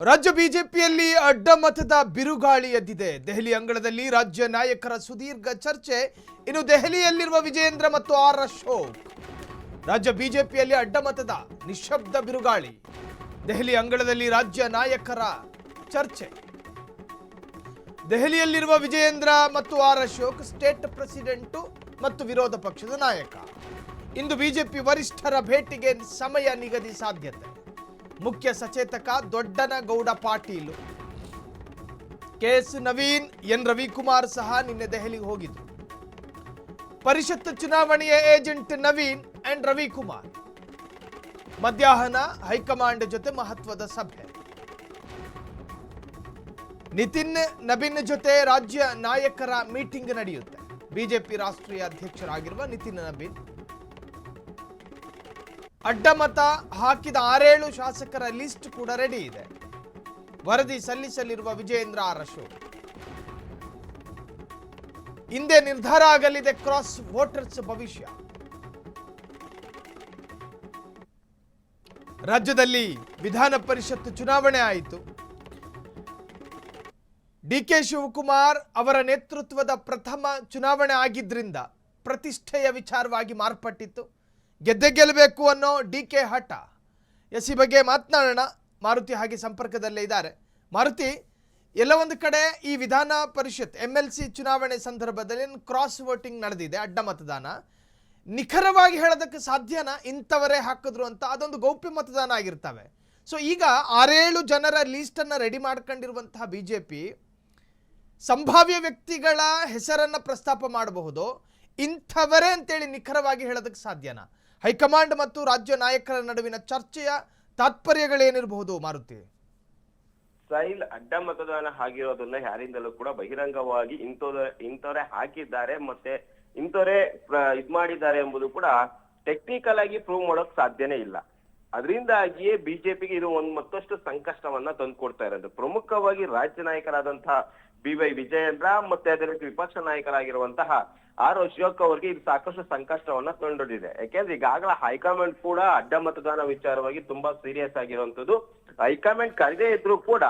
ರಾಜ್ಯ ಬಿಜೆಪಿಯಲ್ಲಿ ಅಡ್ಡಮತದ ಬಿರುಗಾಳಿ ಎದ್ದಿದೆ. ದೆಹಲಿ ಅಂಗಳದಲ್ಲಿ ರಾಜ್ಯ ನಾಯಕರ ಸುದೀರ್ಘ ಚರ್ಚೆ. ಇನ್ನು ದೆಹಲಿಯಲ್ಲಿರುವ ವಿಜಯೇಂದ್ರ ಮತ್ತು ಆರ್ ಅಶೋಕ್. ರಾಜ್ಯ ಬಿಜೆಪಿಯಲ್ಲಿ ಅಡ್ಡಮತದ ನಿಶ್ಶಬ್ದ ಬಿರುಗಾಳಿ. ದೆಹಲಿ ಅಂಗಳದಲ್ಲಿ ರಾಜ್ಯ ನಾಯಕರ ಚರ್ಚೆ. ದೆಹಲಿಯಲ್ಲಿರುವ ವಿಜಯೇಂದ್ರ ಮತ್ತು ಆರ್ ಅಶೋಕ್ ಸ್ಟೇಟ್ ಪ್ರೆಸಿಡೆಂಟ್ ಮತ್ತು ವಿರೋಧ ಪಕ್ಷದ ನಾಯಕ. ಇಂದು ಬಿಜೆಪಿ ವರಿಷ್ಠರ ಭೇಟಿಗೆ ಸಮಯ ನಿಗದಿ ಸಾಧ್ಯತೆ. ಮುಖ್ಯ ಸಚೇತಕ ದೊಡ್ಡನಗೌಡ ಪಾಟೀಲ್, ಕೆಎಸ್ ನವೀನ್, ಎನ್ ರವಿಕುಮಾರ್ ಸಹ ನಿನ್ನೆ ದೆಹಲಿಗೆ ಹೋಗಿದ್ರು. ಪರಿಷತ್ ಚುನಾವಣೆಯ ಏಜೆಂಟ್ ನವೀನ್ ಅಂಡ್ ರವಿಕುಮಾರ್. ಮಧ್ಯಾಹ್ನ ಹೈಕಮಾಂಡ್ ಜೊತೆ ಮಹತ್ವದ ಸಭೆ. ನಿತಿನ್ ನಬೀನ್ ಜೊತೆ ರಾಜ್ಯ ನಾಯಕರ ಮೀಟಿಂಗ್ ನಡೆಯುತ್ತೆ. ಬಿಜೆಪಿ ರಾಷ್ಟ್ರೀಯ ಅಧ್ಯಕ್ಷರಾಗಿರುವ ನಿತಿನ್ ನಬೀನ್ ಅಡ್ಡಮತ ಹಾಕಿದ 6-7 ಶಾಸಕರ ಲಿಸ್ಟ್ ಕೂಡ ರೆಡಿ ಇದೆ. ವರದಿ ಸಲ್ಲಿಸಲಿರುವ ವಿಜಯೇಂದ್ರ ಆರ್ ಅಶೋಕ್. ಹಿಂದೆ ನಿರ್ಧಾರ ಆಗಲಿದೆ ಕ್ರಾಸ್ ವೋಟರ್ಸ್ ಭವಿಷ್ಯ. ರಾಜ್ಯದಲ್ಲಿ ವಿಧಾನ ಪರಿಷತ್ ಚುನಾವಣೆ ಆಯಿತು. ಡಿಕೆ ಶಿವಕುಮಾರ್ ಅವರ ನೇತೃತ್ವದ ಪ್ರಥಮ ಚುನಾವಣೆ ಆಗಿದ್ರಿಂದ ಪ್ರತಿಷ್ಠೆಯ ವಿಚಾರವಾಗಿ ಮಾರ್ಪಟ್ಟಿತ್ತು. ಗೆದ್ದೆ ಗೆಲ್ಲಬೇಕು ಅನ್ನೋ ಡಿಕೆ ಹಠ. ಈ ಬಗ್ಗೆ ಮಾತನಾಡೋಣ. ಮಾರುತಿ ಹಾಗೆ ಸಂಪರ್ಕದಲ್ಲೇ ಇದ್ದಾರೆ. ಮಾರುತಿ, ಎಲ್ಲ ಒಂದು ಕಡೆ ಈ ವಿಧಾನ ಪರಿಷತ್ MLC ಚುನಾವಣೆ ಸಂದರ್ಭದಲ್ಲಿ ಕ್ರಾಸ್ ವೋಟಿಂಗ್ ನಡೆದಿದೆ, ಅಡ್ಡ ಮತದಾನ. ನಿಖರವಾಗಿ ಹೇಳೋದಕ್ಕೆ ಸಾಧ್ಯನಾ ಇಂಥವರೇ ಹಾಕಿದ್ರು ಅಂತ? ಅದೊಂದು ಗೌಪ್ಯ ಮತದಾನ ಆಗಿರ್ತವೆ. ಸೊ ಈಗ 6-7 ಜನರ ಲೀಸ್ಟನ್ನು ರೆಡಿ ಮಾಡ್ಕೊಂಡಿರುವಂತಹ ಬಿಜೆಪಿ ಸಂಭಾವ್ಯ ವ್ಯಕ್ತಿಗಳ ಹೆಸರನ್ನು ಪ್ರಸ್ತಾಪ ಮಾಡಬಹುದು. ಇಂಥವರೇ ಅಂತೇಳಿ ನಿಖರವಾಗಿ ಹೇಳೋದಕ್ಕೆ ಸಾಧ್ಯನಾ? ಹೈಕಮಾಂಡ್ ಮತ್ತು ರಾಜ್ಯ ನಾಯಕರ ನಡುವಿನ ಚರ್ಚೆಯ ತಾತ್ಪರ್ಯಗಳೇನಿರಬಹುದು ಮಾರುತಿ? ಸೈಲ್ ಅಡ್ಡ ಮತದಾನ ಆಗಿರೋದನ್ನ ಯಾರಿಂದಲೂ ಕೂಡ ಬಹಿರಂಗವಾಗಿ ಇಂಥವರೇ ಹಾಕಿದ್ದಾರೆ ಮತ್ತೆ ಇಂಥವರೇ ಇದ್ ಮಾಡಿದ್ದಾರೆ ಎಂಬುದು ಕೂಡ ಟೆಕ್ನಿಕಲ್ ಆಗಿ ಪ್ರೂವ್ ಮಾಡೋಕ್ ಸಾಧ್ಯನೇ ಇಲ್ಲ. ಅದರಿಂದಾಗಿಯೇ ಬಿಜೆಪಿಗೆ ಇದು ಮತ್ತಷ್ಟು ಸಂಕಷ್ಟವನ್ನ ತಂದುಕೊಡ್ತಾ ಇರೋದು. ಪ್ರಮುಖವಾಗಿ ರಾಜ್ಯ ನಾಯಕರಾದಂತಹ BY ವಿಜಯೇಂದ್ರ ಮತ್ತೆ ಅದೇ ರೀತಿ ವಿಪಕ್ಷ ನಾಯಕರಾಗಿರುವಂತಹ ಆರ್ ಅಶೋಕ್ ಅವರಿಗೆ ಇದು ಸಾಕಷ್ಟು ಸಂಕಷ್ಟವನ್ನ ತಂದೊಡ್ಡಿದೆ. ಯಾಕೆಂದ್ರೆ ಈಗಾಗಲೇ ಹೈಕಮಾಂಡ್ ಕೂಡ ಅಡ್ಡ ಮತದಾನ ವಿಚಾರವಾಗಿ ತುಂಬಾ ಸೀರಿಯಸ್ ಆಗಿರುವಂತದ್ದು. ಹೈಕಮಾಂಡ್ ಕರೆದೇ ಇದ್ರು ಕೂಡ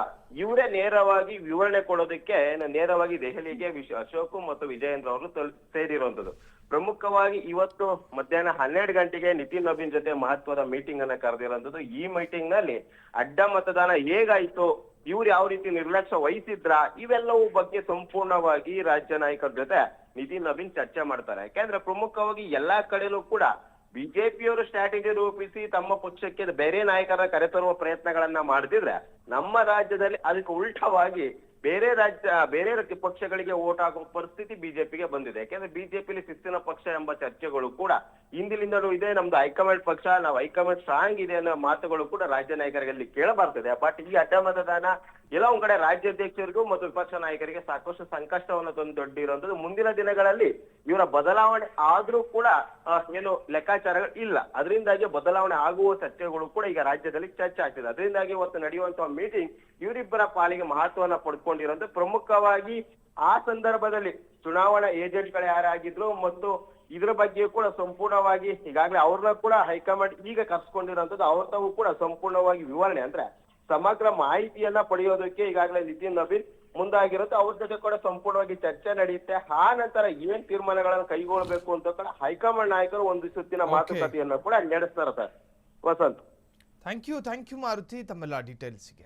ಇವರೇ ನೇರವಾಗಿ ವಿವರಣೆ ಕೊಡೋದಕ್ಕೆ ನೇರವಾಗಿ ದೆಹಲಿಗೆ ಅಶೋಕ್ ಮತ್ತು ವಿಜಯೇಂದ್ರ ಅವರು ಸೇರಿರುವಂತದ್ದು. ಪ್ರಮುಖವಾಗಿ ಇವತ್ತು ಮಧ್ಯಾಹ್ನ 12 ಗಂಟೆಗೆ ನಿತಿನ್ ನಬೀನ್ ಜೊತೆ ಮಹತ್ವದ ಮೀಟಿಂಗ್ ಅನ್ನ ಕರೆದಿರುವಂತದ್ದು. ಈ ಮೀಟಿಂಗ್ ನಲ್ಲಿ ಅಡ್ಡ ಮತದಾನ ಹೇಗಾಯ್ತು, ಇವ್ರು ಯಾವ ರೀತಿ ನಿರ್ಲಕ್ಷ್ಯ ವಹಿಸಿದ್ರ, ಇವೆಲ್ಲವೂ ಬಗ್ಗೆ ಸಂಪೂರ್ಣವಾಗಿ ರಾಜ್ಯ ನಾಯಕರ ಜೊತೆ ನಿತಿನ್ ನಬೀನ್ ಚರ್ಚೆ ಮಾಡ್ತಾರೆ. ಯಾಕೆಂದ್ರೆ ಪ್ರಮುಖವಾಗಿ ಎಲ್ಲಾ ಕಡೆನೂ ಕೂಡ ಬಿಜೆಪಿಯವರು ಸ್ಟ್ರಾಟಜಿ ರೂಪಿಸಿ ತಮ್ಮ ಪಕ್ಷಕ್ಕೆ ಬೇರೆ ನಾಯಕರ ಕರೆತರುವ ಪ್ರಯತ್ನಗಳನ್ನ ಮಾಡ್ತಿದ್ರೆ ನಮ್ಮ ರಾಜ್ಯದಲ್ಲಿ ಅದಕ್ಕೆ ಉಲ್ಟವಾಗಿ ಬೇರೆ ಪಕ್ಷಗಳಿಗೆ ವೋಟ್ ಹಾಕುವ ಪರಿಸ್ಥಿತಿ ಬಿಜೆಪಿಗೆ ಬಂದಿದೆ. ಯಾಕೆಂದ್ರೆ ಬಿಜೆಪಿಲಿ ಶಿಸ್ತಿನ ಪಕ್ಷ ಎಂಬ ಚರ್ಚೆಗಳು ಕೂಡ ಹಿಂದಿನಿಂದಲೂ ಇದೆ. ನಮ್ದು ಹೈಕಮಾಂಡ್ ಪಕ್ಷ, ನಾವು ಹೈಕಮಾಂಡ್ ಸ್ಟ್ರಾಂಗ್ ಇದೆ ಅನ್ನೋ ಮಾತುಗಳು ಕೂಡ ರಾಜ್ಯ ನಾಯಕರಲ್ಲಿ ಕೇಳಬಾರ್ತದೆ. ಬಟ್ ಈ ಅಡ್ಡ ಮತದಾನ ಎಲ್ಲ ಒಂದ್ ಕಡೆ ರಾಜ್ಯಾಧ್ಯಕ್ಷರಿಗೂ ಮತ್ತು ವಿಪಕ್ಷ ನಾಯಕರಿಗೆ ಸಾಕಷ್ಟು ಸಂಕಷ್ಟವನ್ನು ತಂದೊಡ್ಡಿರುವಂತದ್ದು. ಮುಂದಿನ ದಿನಗಳಲ್ಲಿ ಇವರ ಬದಲಾವಣೆ ಆದ್ರೂ ಕೂಡ ಏನು ಲೆಕ್ಕಾಚಾರಗಳು ಇಲ್ಲ. ಅದರಿಂದಾಗಿ ಬದಲಾವಣೆ ಆಗುವ ಚರ್ಚೆಗಳು ಕೂಡ ಈಗ ರಾಜ್ಯದಲ್ಲಿ ಚರ್ಚೆ ಆಗ್ತಿದೆ. ಅದರಿಂದಾಗಿ ಇವತ್ತು ನಡೆಯುವಂತಹ ಮೀಟಿಂಗ್ ಇವರಿಬ್ಬರ ಪಾಲಿಗೆ ಮಹತ್ವವನ್ನ ಪಡ್ಕೊಂಡಿರೋದು. ಪ್ರಮುಖವಾಗಿ ಆ ಸಂದರ್ಭದಲ್ಲಿ ಚುನಾವಣಾ ಏಜೆಂಟ್ಗಳು ಯಾರಾಗಿದ್ರು ಮತ್ತು ಇದ್ರ ಬಗ್ಗೆ ಕೂಡ ಸಂಪೂರ್ಣವಾಗಿ ಈಗಾಗಲೇ ಅವ್ರನ್ನ ಕೂಡ ಹೈಕಮಾಂಡ್ ಈಗ ಕರ್ಸ್ಕೊಂಡಿರೋಂಥದ್ದು. ಅವ್ರ ತಾವು ಕೂಡ ಸಂಪೂರ್ಣವಾಗಿ ವಿವರಣೆ ಅಂದ್ರೆ ಸಮಗ್ರ ಮಾಹಿತಿಯನ್ನ ಪಡೆಯೋದಕ್ಕೆ ಈಗಾಗಲೇ ನಿತಿನ್ ನಬೀನ್ ಮುಂದಾಗಿರುತ್ತೆ. ಅವ್ರ ಜೊತೆ ಕೂಡ ಸಂಪೂರ್ಣವಾಗಿ ಚರ್ಚೆ ನಡೆಯುತ್ತೆ. ಆ ನಂತರ ಏನ್ ತೀರ್ಮಾನಗಳನ್ನು ಕೈಗೊಳ್ಳಬೇಕು ಅಂತ ಕೂಡ ಹೈಕಮಾಂಡ್ ನಾಯಕರು ಒಂದು ಸುತ್ತಿನ ಮಾತುಕತೆಯನ್ನ ಕೂಡ ನಡೆಸ್ತಾರೆ. Sir Vasant, thank you Maruti ತಮ್ಮೆಲ್ಲ ಡೀಟೇಲ್ಸ್ಗೆ.